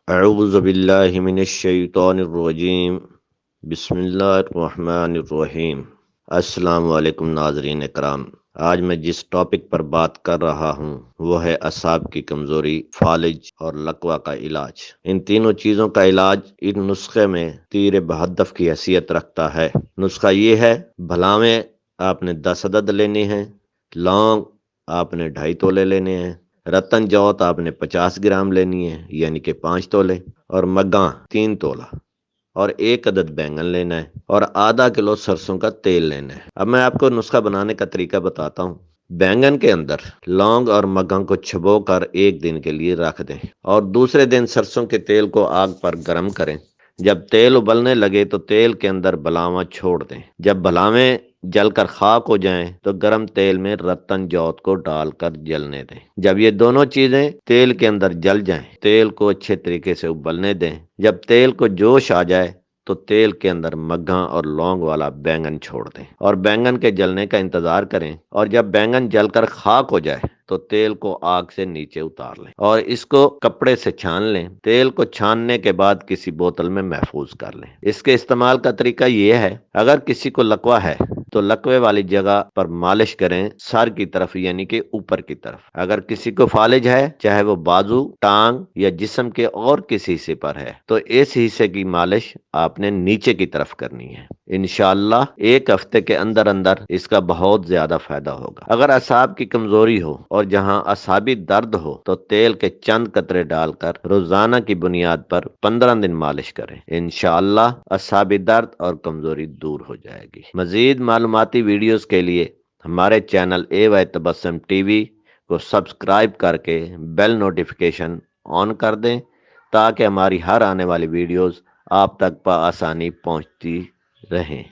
اعوذ باللہ من الشیطان الرجیم، بسم اللہ الرحمن الرحیم۔ السلام علیکم ناظرین اکرام۔ آج میں جس ٹاپک پر بات کر رہا ہوں وہ ہے اعصاب کی کمزوری، فالج اور لقوہ کا علاج۔ ان تینوں چیزوں کا علاج ان نسخے میں تیر بہدف کی حیثیت رکھتا ہے۔ نسخہ یہ ہے: بھلاویں آپ نے 10 عدد لینے ہیں، لونگ آپ نے 2.5 تولے لینے ہیں، رتن جوت آپ نے 50 گرام لینی ہے یعنی کہ 5 تولے، اور مگاں 3 تولہ، اور 1 عدد بینگن لینا ہے، اور آدھا کلو سرسوں کا تیل لینا ہے۔ اب میں آپ کو نسخہ بنانے کا طریقہ بتاتا ہوں۔ بینگن کے اندر لونگ اور مگاں کو چھبو کر 1 دن کے لیے رکھ دیں، اور دوسرے دن سرسوں کے تیل کو آگ پر گرم کریں۔ جب تیل ابلنے لگے تو تیل کے اندر بلاواں چھوڑ دیں۔ جب بلاویں جل کر خاک ہو جائیں تو گرم تیل میں رتن جوت کو ڈال کر جلنے دیں۔ جب یہ دونوں چیزیں تیل کے اندر جل جائیں، تیل کو اچھے طریقے سے ابلنے دیں۔ جب تیل کو جوش آ جائے تو تیل کے اندر مگھاں اور لونگ والا بینگن چھوڑ دیں، اور بینگن کے جلنے کا انتظار کریں، اور جب بینگن جل کر خاک ہو جائے تو تیل کو آگ سے نیچے اتار لیں اور اس کو کپڑے سے چھان لیں۔ تیل کو چھاننے کے بعد کسی بوتل میں محفوظ کر لیں۔ اس کے استعمال کا طریقہ یہ ہے: اگر کسی کو لقوہ ہے تو لقوے والی جگہ پر مالش کریں، سر کی طرف یعنی کہ اوپر کی طرف۔ اگر کسی کو فالج ہے، چاہے وہ بازو، ٹانگ یا جسم کے اور کسی حصے پر ہے، تو اس حصے کی مالش آپ نے نیچے کی طرف کرنی ہے۔ انشاءاللہ 1 ہفتے کے اندر اندر اس کا بہت زیادہ فائدہ ہوگا۔ اگر اعصاب کی کمزوری ہو اور جہاں اعصابی درد ہو تو تیل کے چند قطرے ڈال کر روزانہ کی بنیاد پر 15 دن مالش کریں۔ انشاءاللہ اعصابی درد اور کمزوری دور ہو جائے گی۔ مزید معلوماتی ویڈیوز کے لیے ہمارے چینل اے وائی تبسم ٹی وی کو سبسکرائب کر کے بیل نوٹیفیکیشن آن کر دیں تاکہ ہماری ہر آنے والی ویڈیوز آپ تک بآسانی پہنچتی رہیں۔